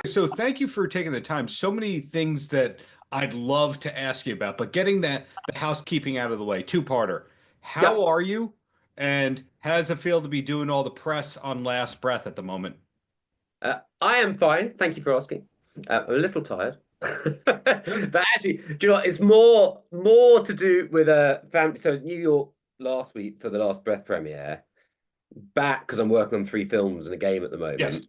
So thank you for taking the time. So many things that I'd love to ask you about, but getting the housekeeping out of the way, two-parter. How Yep. are you? And how does it feel to be doing all the press on Last Breath at the moment? I am fine. Thank you for asking. I'm a little tired. But actually, do you know what? It's more to do with a family. So New York last week for the Last Breath premiere. Back because I'm working on three films and a game at the moment. Yes.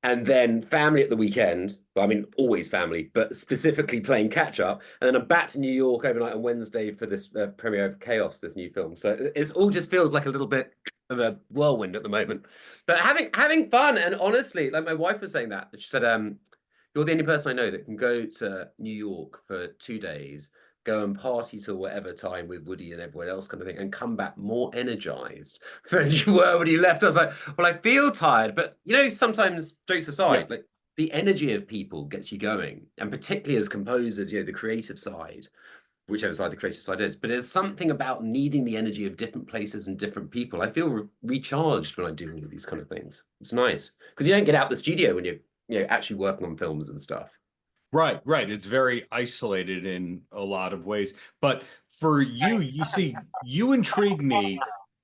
And then family at the weekend. Well, I mean, always family, but specifically playing catch up. And then I'm back to New York overnight on Wednesday for this premiere of Chaos, this new film. So it's all just feels like a little bit of a whirlwind at the moment. But having fun. And honestly, like my wife was saying that she said, you're the only person I know that can go to New York for 2 days, go and party till whatever time with Woody and everyone else kind of thing, and come back more energized than you were when you left. I was like, well, I feel tired, but sometimes jokes Yeah. aside, like the energy of people gets you going, and particularly as composers, the creative side, whichever side the creative side is. But there's something about needing the energy of different places and different people. I feel recharged when I do all of these kind of things. It's nice because you don't get out the studio when you're actually working on films and stuff. Right, right. It's very isolated in a lot of ways. But for you, you see, you intrigue me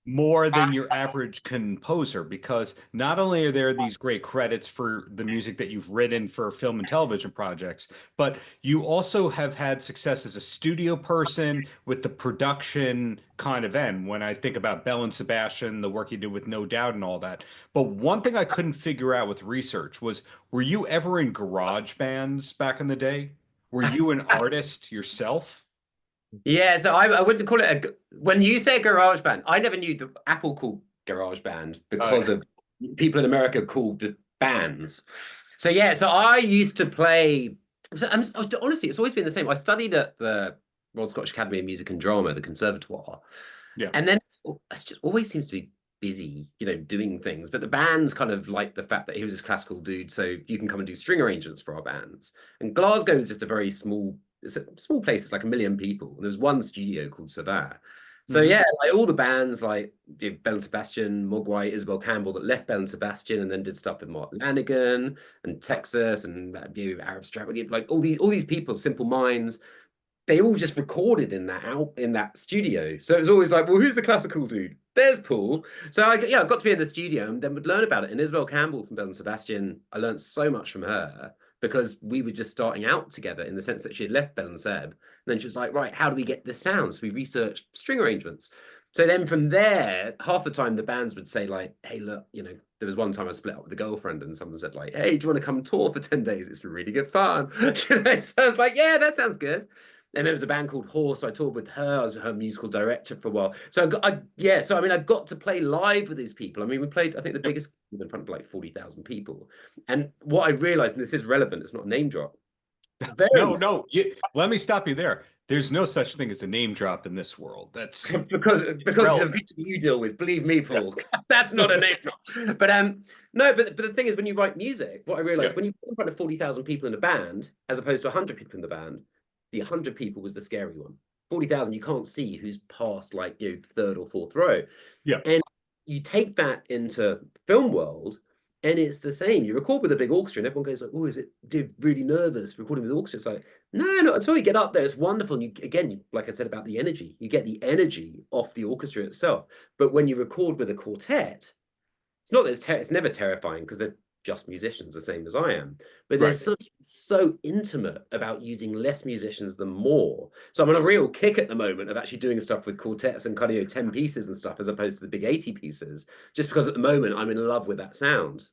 more than your average composer because not only are there these great credits for the music that you've written for film and television projects, but you also have had success as a studio person with the production kind of end. When I think about Bell and Sebastian, the work you did with No Doubt and all that. But one thing I couldn't figure out with research was were you ever in garage bands back in the day? Were you an artist yourself? Yeah, so I wouldn't call it when you say garage band, I never knew the Apple called garage band Uh, because of people in America called the bands. So yeah, so I used to play. Honestly, it's always been the same. I studied at the Royal Scottish Academy of Music and Drama, the Conservatoire, yeah. and then it's just always seems to be busy, doing things. But the bands kind of like the fact that he was this classical dude, so you can come and do string arrangements for our bands. And Glasgow is just a very small, it's a small place. It's like 1 million people. And there was one studio called Savannah. So Hmm. yeah, like all the bands like Bell and Sebastian, Mogwai, Isabel Campbell that left Bell and Sebastian and then did stuff with Mark Lanigan and Texas and Arab Strap, like all these people, Simple Minds, they all just recorded in that studio. So it was always like, well, who's the classical dude? There's Paul. So I got to be in the studio and then would learn about it. And Isabel Campbell from Bell and Sebastian, I learned so much from her because we were just starting out together in the sense that she had left Bell and Seb. And then she was like, right, how do we get this sound? So we researched string arrangements. So then from there, half the time the bands would say like, hey, look, there was one time I split up with a girlfriend and someone said like, hey, do you want to come tour for 10 days? It's really good fun. So I was like, yeah, that sounds good. And there was a band called Horse. So I toured with her. I was her musical director for a while. So yeah. So I mean, I got to play live with these people. I mean, we played. I think the biggest was in front of like 40,000 people. And what I realized, and this is relevant, it's not a name drop. It's very No, no. Let me stop you there. There's no such thing as a name drop in this world. That's because the irrelevant. people you deal with, believe me, Yeah. Paul, that's not a name drop. But no, but the thing is, when you write music, what I Yeah. realized when you put in front of 40,000 people in a band, as opposed to 100 people in the band, the 100 people was the scary one. 40,000, you can't see who's past like third or fourth row. Yeah. And you take that into film world, and it's the same. You record with a big orchestra, and everyone goes like, "Oh, is it really nervous recording with the orchestra?" It's like, no, not until you get up there. It's wonderful. And like I said about the energy, you get the energy off the orchestra itself. But when you record with a quartet, it's not that it's never terrifying because they're just musicians, the same as I am. But Right. there's something so intimate about using less musicians than more. So I'm on a real kick at the moment of actually doing stuff with quartets and kind of 10 pieces and stuff as opposed to the big 80 pieces, just because at the moment I'm in love with that sound.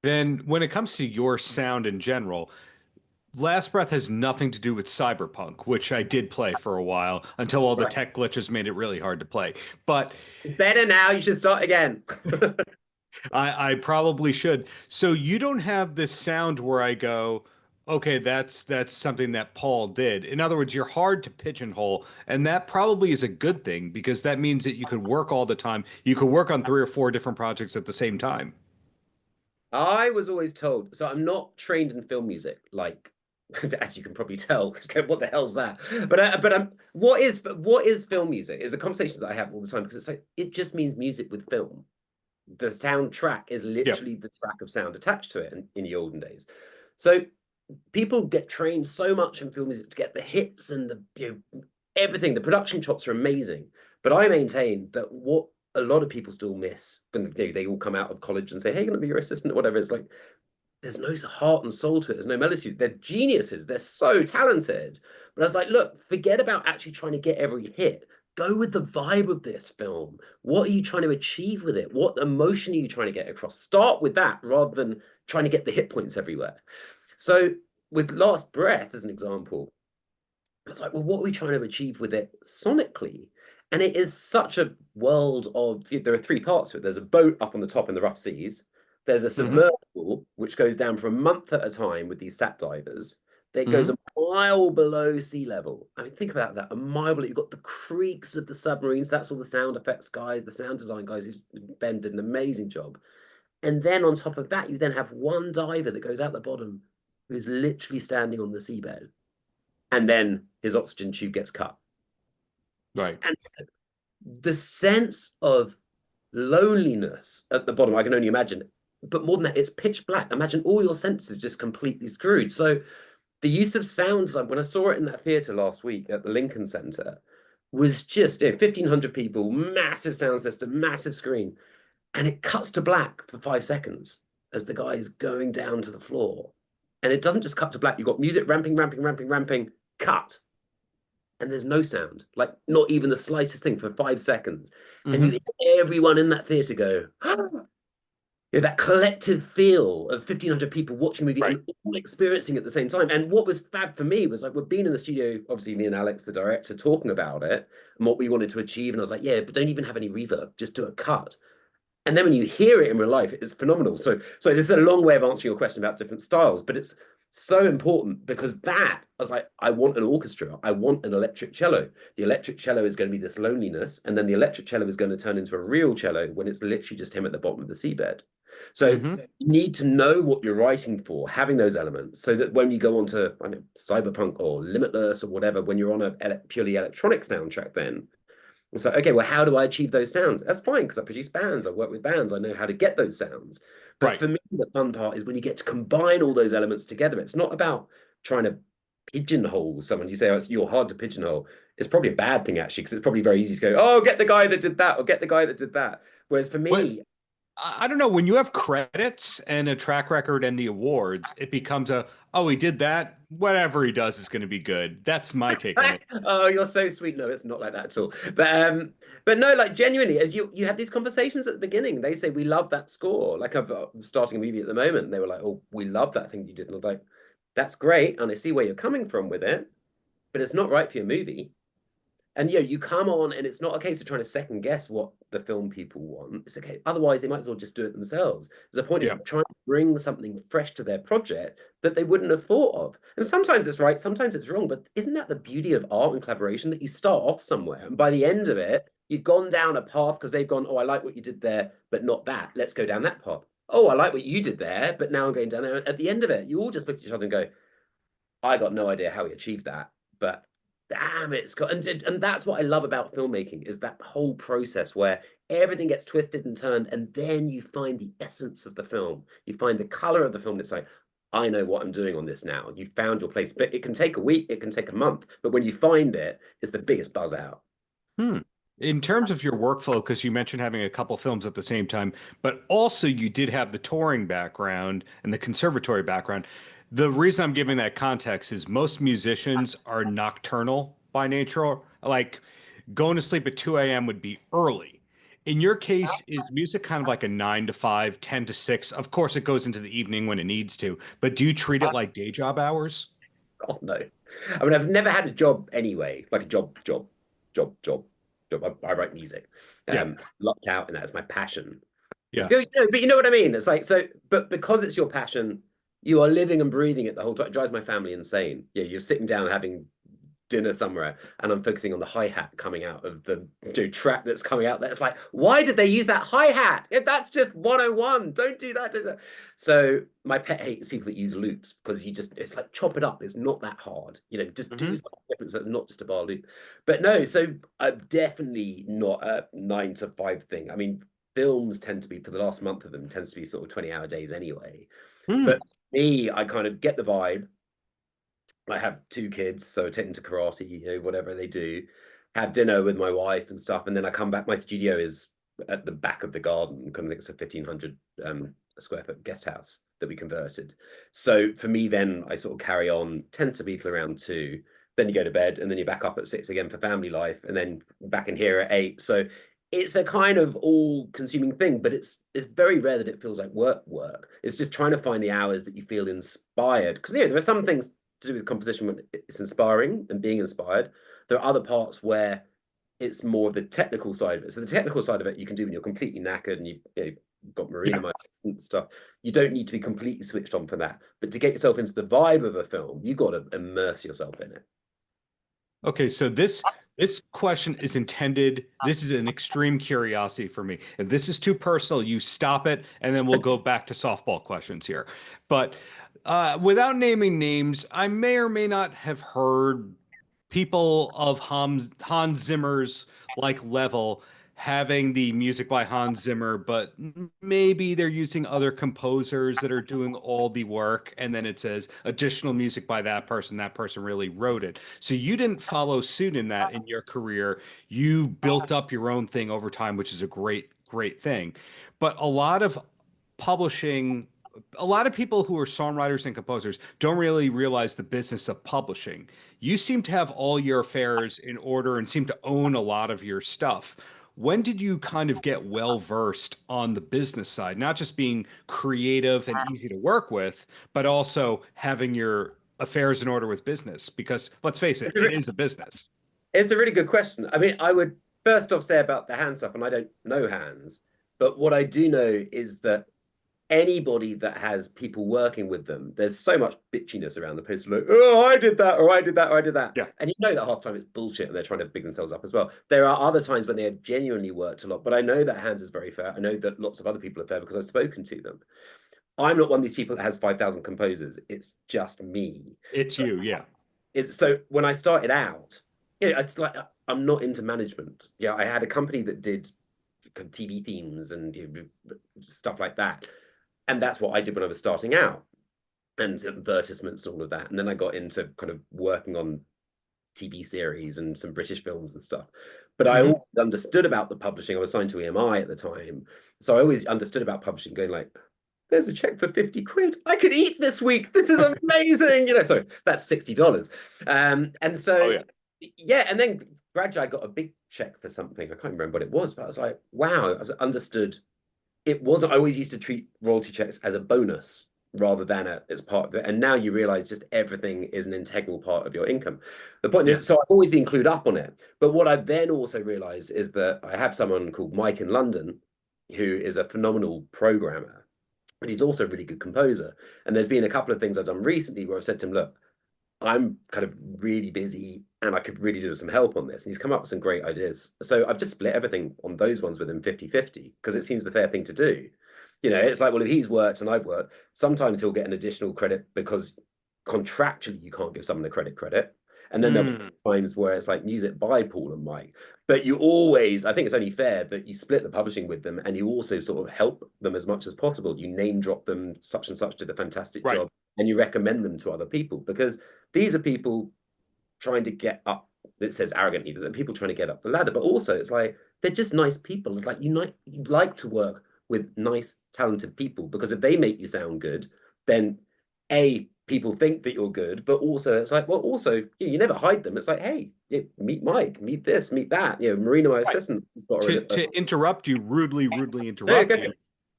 Then when it comes to your sound in general, Last Breath has nothing to do with Cyberpunk, which I did play for a while until all the Right. tech glitches made it really hard to play. But Better now, you should start again. I probably should. So you don't have this sound where I go, okay, that's something that Paul did. In other words, you're hard to pigeonhole, and that probably is a good thing because that means that you could work all the time. You could work on three or four different projects at the same time. I was always told, so I'm not trained in film music, like as you can probably tell. What the hell's that? But what is film music? Is a conversation that I have all the time because it's like it just means music with film. The soundtrack is Yeah. literally the track of sound attached to it in the olden days. So people get trained so much in film music to get the hits and everything. The production chops are amazing, but I maintain that what a lot of people still miss when they all come out of college and say, "Hey, you're gonna be your assistant," or whatever. It's like there's no heart and soul to it. There's no melody. They're geniuses. They're so talented. But I was like, look, forget about actually trying to get every hit. Go with the vibe of this film. What are you trying to achieve with it? What emotion are you trying to get across? Start with that rather than trying to get the hit points everywhere. So with Last Breath, as an example, I was like, well, what are we trying to achieve with it sonically? And it is such a world of, there are three parts to it. There's a boat up on the top in the rough seas. There's a submersible, which goes down for a month at a time with these sap divers. That goes a mile below sea level. I mean, think about that. A mile below. You've got the creaks of the submarines. That's all the sound effects guys, the sound design guys who Ben did an amazing job. And then on top of that, you then have one diver that goes out the bottom who's literally standing on the seabed. And then his oxygen tube gets cut. Right. And the sense of loneliness at the bottom, I can only imagine. But more than that, it's pitch black. Imagine all your senses just completely screwed. So the use of sounds, when I saw it in that theatre last week at the Lincoln Centre, was just 1,500 people, massive sound system, massive screen. And it cuts to black for 5 seconds as the guy is going down to the floor. And it doesn't just cut to black. You've got music ramping, cut. And there's no sound, like not even the slightest thing for 5 seconds. And you hear everyone in that theatre go, that collective feel of 1,500 people watching a movie and all experiencing it at the same time. And what was fab for me was like, we've been in the studio, obviously me and Alex, the director, talking about it and what we wanted to achieve. And I was like, yeah, but don't even have any reverb, just do a cut. And then when you hear it in real life, it's phenomenal. So this is a long way of answering your question about different styles, but it's so important because I was like, I want an orchestra. I want an electric cello. The electric cello is going to be this loneliness. And then the electric cello is going to turn into a real cello when it's literally just him at the bottom of the seabed. So you need to know what you're writing for, having those elements, so that when you go on to Cyberpunk or Limitless or whatever, when you're on a purely electronic soundtrack, then it's like, okay, well, how do I achieve those sounds? That's fine because I produce bands, I work with bands, I know how to get those sounds. But for me, the fun part is when you get to combine all those elements together. It's not about trying to pigeonhole someone. You say, oh, you're hard to pigeonhole. It's probably a bad thing, actually, because it's probably very easy to go, oh, get the guy that did that, or get the guy that did that. Whereas for me, I don't know, when you have credits and a track record and the awards, it becomes oh, he did that. Whatever he does is going to be good. That's my take on it. Oh, you're so sweet. No, it's not like that at all. But no, like genuinely, as you had these conversations at the beginning, they say we love that score. Like I'm starting a movie at the moment, and they were like, "Oh, we love that thing you did." And I was like, "That's great," and I see where you're coming from with it, but it's not right for your movie. And you come on, and it's not a case of trying to second guess what the film people want. It's okay. Otherwise, they might as well just do it themselves. There's a point of trying to bring something fresh to their project that they wouldn't have thought of. And sometimes it's right, sometimes it's wrong. But isn't that the beauty of art and collaboration, that you start off somewhere, and by the end of it, you've gone down a path because they've gone, oh, I like what you did there, but not that. Let's go down that path. Oh, I like what you did there, but now I'm going down there. At the end of it, you all just look at each other and go, I got no idea how we achieved that, but damn, it's got, and that's what I love about filmmaking, is that whole process where everything gets twisted and turned, and then you find the essence of the film. You find the color of the film. It's like, I know what I'm doing on this now. You found your place, but it can take a week, it can take a month, but when you find it, it's the biggest buzz out. In terms of your workflow, because you mentioned having a couple films at the same time, but also you did have the touring background and the conservatory background. The reason I'm giving that context is most musicians are nocturnal by nature. Like going to sleep at 2 a.m. would be early. In your case, is music kind of like a 9 to 5, 10 to 6? Of course, it goes into the evening when it needs to, but do you treat it like day job hours? Oh no. I mean, I've never had a job anyway, like a job. I write music. Locked out, and that's my passion. Yeah. But you know what I mean? It's like, so, but because it's your passion, you are living and breathing it the whole time. It drives my family insane. Yeah, you're sitting down having dinner somewhere, and I'm focusing on the hi-hat coming out of the track that's coming out there. It's like, why did they use that hi-hat? If that's just 101, don't do that. So my pet hate is people that use loops, because it's like, chop it up. It's not that hard. Just do something different, so it's not just a bar loop. But no, so I'm definitely not a 9 to 5 thing. I mean, films tend to be, for the last month of them, tends to be sort of 20-hour days anyway. Hmm. But me, I kind of get the vibe. I have 2 kids, so I take them to karate, you know, whatever they do, have dinner with my wife and stuff, and then I come back. My studio is at the back of the garden, kind of, it's a 1,500 square foot guest house that we converted. So for me, then I sort of carry on, tends to be till around 2. Then you go to bed, and then you're back up at 6 again for family life, and then back in here at 8. So it's a kind of all-consuming thing, but it's very rare that it feels like work. It's just trying to find the hours that you feel inspired. Because there are some things to do with composition when it's inspiring and being inspired. There are other parts where it's more the technical side of it. So the technical side of it you can do when you're completely knackered and you've got Marina, my assistant, stuff. You don't need to be completely switched on for that. But to get yourself into the vibe of a film, you've got to immerse yourself in it. Okay, so this question is intended. This is an extreme curiosity for me. If this is too personal, you stop it, and then we'll go back to softball questions here. But without naming names, I may or may not have heard people of Hans Zimmer's like level having the music by Hans Zimmer, but maybe they're using other composers that are doing all the work, and then it says additional music by that person really wrote it. So you didn't follow suit in that in your career. You built up your own thing over time, which is a great thing. But a lot of people who are songwriters and composers don't really realize the business of publishing. You seem to have all your affairs in order and seem to own a lot of your stuff. When did you kind of get well versed on the business side, not just being creative and easy to work with, but also having your affairs in order with business? Because let's face it, it is a business. It's a really good question. I mean, I would first off say about the hand stuff, and I don't know hands, but what I do know is that anybody that has people working with them, there's so much bitchiness around the post, like, oh, I did that, or I did that, or I did that. Yeah. And you know that half the time it's bullshit and they're trying to big themselves up as well. There are other times when they have genuinely worked a lot, but I know that Hans is very fair. I know that lots of other people are fair because I've spoken to them. I'm not one of these people that has 5,000 composers. It's just me. It's you, yeah. So when I started out, it's like I'm not into management. Yeah, I had a company that did TV themes and stuff like that. And that's what I did when I was starting out, and advertisements and all of that. And then I got into kind of working on TV series and some British films and stuff. But I always understood about the publishing. I was signed to EMI at the time. So I always understood about publishing, going like, there's a check for 50 quid. I could eat this week. This is amazing. So that's $60. And so, and then gradually I got a big check for something. I can't remember what it was, but I was like, wow, I understood. It wasn't, I always used to treat royalty checks as a bonus rather than as part of it. And now you realize just everything is an integral part of your income. The point is, so I've always been clued up on it. But what I then also realized is that I have someone called Mike in London, who is a phenomenal programmer, but he's also a really good composer. And there's been a couple of things I've done recently where I've said to him, look, I'm kind of really busy and I could really do some help on this. And he's come up with some great ideas. So I've just split everything on those ones with him 50-50 because it seems the fair thing to do. It's like, well, if he's worked and I've worked, sometimes he'll get an additional credit because contractually you can't give someone a credit. And then there'll be times where it's like music by Paul and Mike. But you always, I think it's only fair that you split the publishing with them and you also sort of help them as much as possible. You name drop them, such and such did a fantastic job, and you recommend them to other people because these are people trying to get up. It says arrogantly that people trying to get up the ladder, but also it's like they're just nice people. It's like you like to work with nice, talented people because if they make you sound good, then people think that you're good, but also it's like, well, also you never hide them. It's like, hey, meet Mike, meet this, meet that. Marina, my assistant. To interrupt you, rudely interrupt you.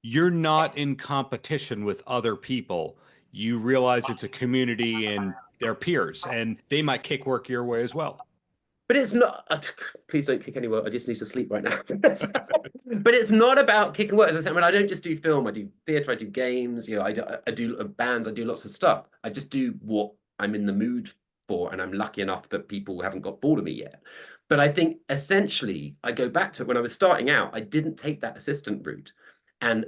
You're not in competition with other people. You realize it's a community and they're peers, and they might kick work your way as well. But it's not. Please don't kick any work. I just need to sleep right now. But it's not about kicking work. As I said, I mean, I don't just do film. I do theatre. I do games. I do bands. I do lots of stuff. I just do what I'm in the mood for, and I'm lucky enough that people haven't got bored of me yet. But I think essentially, I go back to it when I was starting out. I didn't take that assistant route, and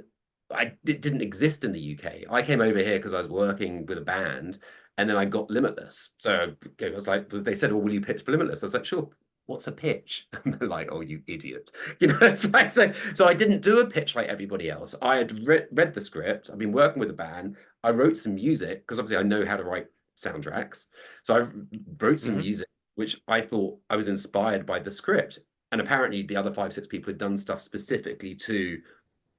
it didn't exist in the UK. I came over here because I was working with a band. And then I got Limitless. So it was like, they said, well, will you pitch for Limitless? I was like, sure. what's a pitch? And they're like, oh, you idiot. You know, it's like, so I didn't do a pitch like everybody else. I had read the script. I've been working with a band. I wrote some music because obviously I know how to write soundtracks. So I wrote some Mhm. music, which I thought I was inspired by the script. And apparently the other 5, 6 people had done stuff specifically to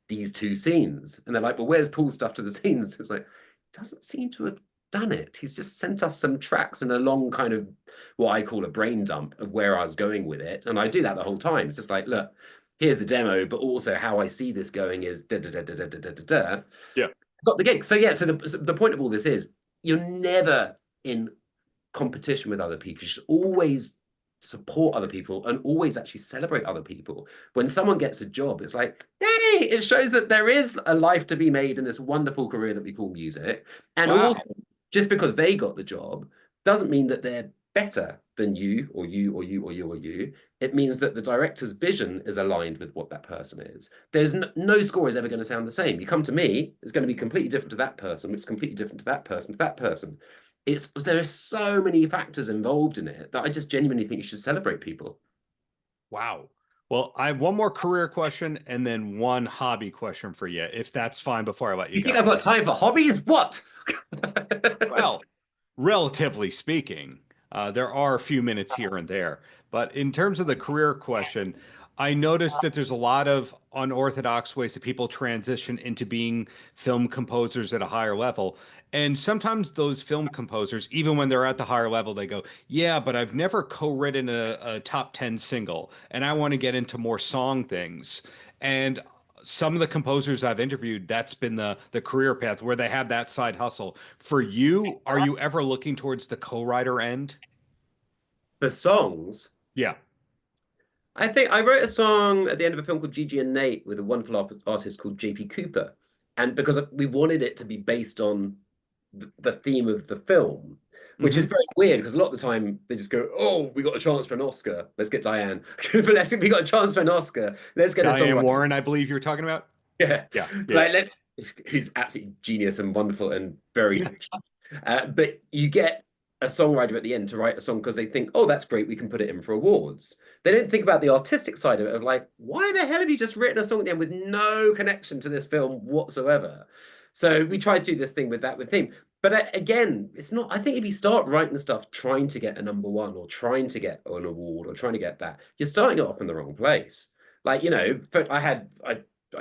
these 2 scenes. And they're like, well, where's Paul's stuff to the scenes? It's like, doesn't seem to have done it. He's just sent us some tracks and a long kind of what I call a brain dump of where I was going with it. And I do that the whole time. It's just like, look, here's the demo, but also how I see this going is da da da da da da da da. Da. Yeah. Got the gig. So yeah, so the point of all this is you're never in competition with other people. You should always support other people and always actually celebrate other people. When someone gets a job, it's like, hey, it shows that there is a life to be made in this wonderful career that we call music. And Wow. also, just because they got the job doesn't mean that they're better than you or you or you or you or you. It means that the director's vision is aligned with what that person is. There's no score is ever going to sound the same. You come to me, it's going to be completely different to that person, which is completely different to that person, to that person. There are so many factors involved in it that I just genuinely think you should celebrate people. Wow. Well, I have one more career question and then one hobby question for you, if that's fine before I let you You think go. I've got time for hobbies? What? Well, relatively speaking, there are a few minutes here and there. But in terms of the career question, I noticed that there's a lot of unorthodox ways that people transition into being film composers at a higher level. And sometimes those film composers, even when they're at the higher level, they go, yeah, but I've never co-written a top 10 single, and I want to get into more song things. And some of the composers I've interviewed, that's been the career path where they have that side hustle. For you, are you ever looking towards the co-writer end? For songs, Yeah. I think I wrote a song at the end of a film called Gigi and Nate with a wonderful artist called JP Cooper. And because we wanted it to be based on the theme of the film, which is Hmm. very weird because a lot of the time they just go, oh, we got a chance for an Oscar. Let's get Diane. We got a chance for an Oscar. Let's get a Diane songwriter. Warren, I believe you're talking about. Yeah. Yeah. Yeah. Like, who's absolutely genius and wonderful and very Yeah. but you get a songwriter at the end to write a song because they think, oh, that's great, we can put it in for awards. They don't think about the artistic side of it, of like, why the hell have you just written a song at the end with no connection to this film whatsoever? So we try to do this thing with theme. But again, it's not, I think if you start writing stuff trying to get a #1 or trying to get an award or trying to get that, you're starting it off in the wrong place. Like, you know, I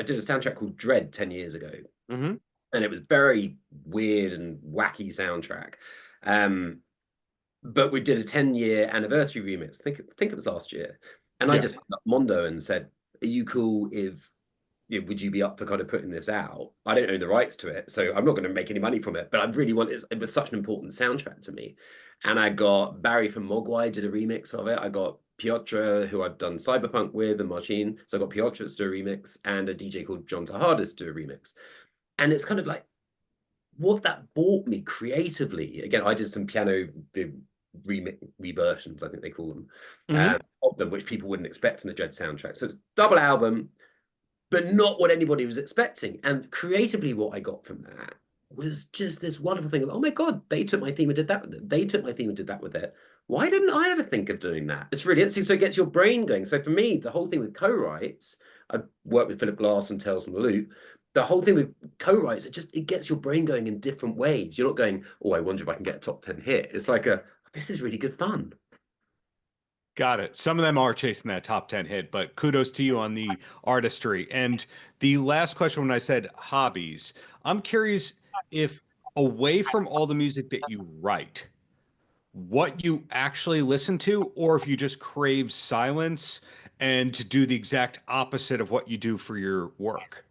did a soundtrack called Dredd 10 years ago, Hmm. and it was very weird and wacky soundtrack. But we did a 10-year anniversary remix. I think it was last year. And I Yeah. just called up Mondo and said, are you cool if would you be up for kind of putting this out? I don't own the rights to it, so I'm not going to make any money from it. But I really want it. It was such an important soundtrack to me. And I got Barry from Mogwai did a remix of it. I got Piotr, who I'd done Cyberpunk with, and Marcin. So I got Piotr to do a remix, and a DJ called John Tejada to do a remix. And it's kind of like what that brought me creatively. Again, I did some piano reversions, I think they call them, Hmm. of them, which people wouldn't expect from the Dredd soundtrack. So it's a double album, but not what anybody was expecting. And creatively, what I got from that was just this wonderful thing of, oh my God, they took my theme and did that with it. They took my theme and did that with it. Why didn't I ever think of doing that? It's really interesting. So it gets your brain going. So for me, the whole thing with co-writes, I worked with Philip Glass and Tales from the Loop. The whole thing with co-writes, it gets your brain going in different ways. You're not going, oh, I wonder if I can get a top 10 hit. It's like this is really good fun. Got it. Some of them are chasing that top 10 hit, but kudos to you on the artistry. And the last question, when I said hobbies, I'm curious if away from all the music that you write, what you actually listen to, or if you just crave silence and to do the exact opposite of what you do for your work.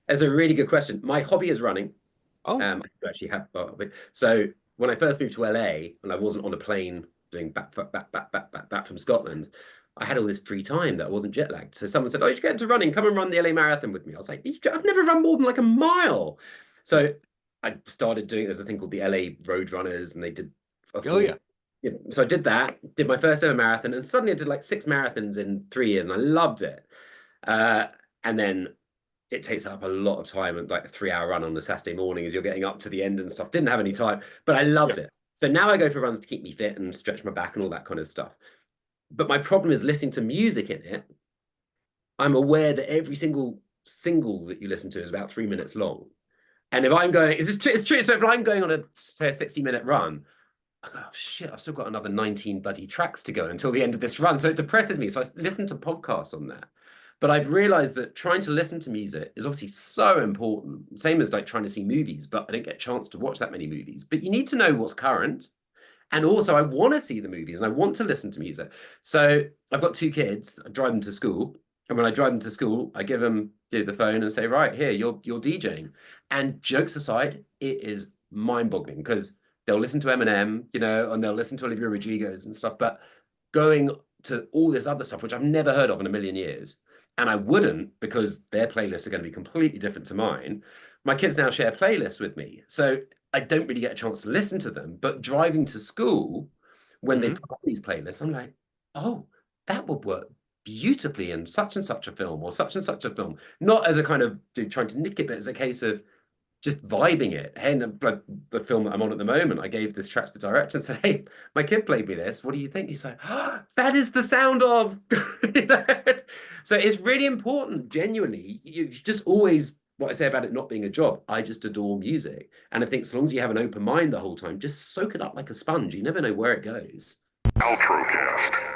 It's a really good question. My hobby is running. Oh, I do actually have so when I first moved to LA and I wasn't on a plane doing back from Scotland, I had all this free time that I wasn't jet lagged. So someone said, "Oh, you should get into running. Come and run the LA Marathon with me." I was like, "I've never run more than like a mile." So I started doing. There's a thing called the LA Road Runners, and they did a oh yeah. So I did that, did my first ever marathon, and suddenly I did like 6 marathons in 3 years, and I loved it. And then it takes up a lot of time, and like a 3-hour run on a Saturday morning as you're getting up to the end and stuff. Didn't have any time, but I Yeah. loved it. So now I go for runs to keep me fit and stretch my back and all that kind of stuff. But my problem is listening to music in it. I'm aware that every single that you listen to is about 3 minutes long. And if I'm going, it's true. So if I'm going on say a 60-minute run, I go, oh, shit, I've still got another 19 bloody tracks to go until the end of this run. So it depresses me. So I listen to podcasts on that. But I've realized that trying to listen to music is obviously so important. Same as like trying to see movies, but I don't get a chance to watch that many movies. But you need to know what's current. And also, I want to see the movies and I want to listen to music. So I've got 2 kids. I drive them to school. And when I drive them to school, I give them the phone and say, right, here, you're DJing. And jokes aside, it is mind-boggling because they'll listen to Eminem, and they'll listen to Olivia Rodrigo's and stuff. But going to all this other stuff, which I've never heard of in a million years, and I wouldn't because their playlists are going to be completely different to mine. My kids now share playlists with me. So I don't really get a chance to listen to them. But driving to school, when they put on these playlists, I'm like, oh, that would work beautifully in such and such a film or such and such a film. Not as a kind of trying to nick it, but as a case of just vibing it. Hey, the film that I'm on at the moment, I gave this track to the director and said, hey, my kid played me this. What do you think? He's like, oh, that is the sound of. So it's really important, genuinely. You just always, what I say about it not being a job, I just adore music. And I think as long as you have an open mind the whole time, just soak it up like a sponge. You never know where it goes. Paltrocast.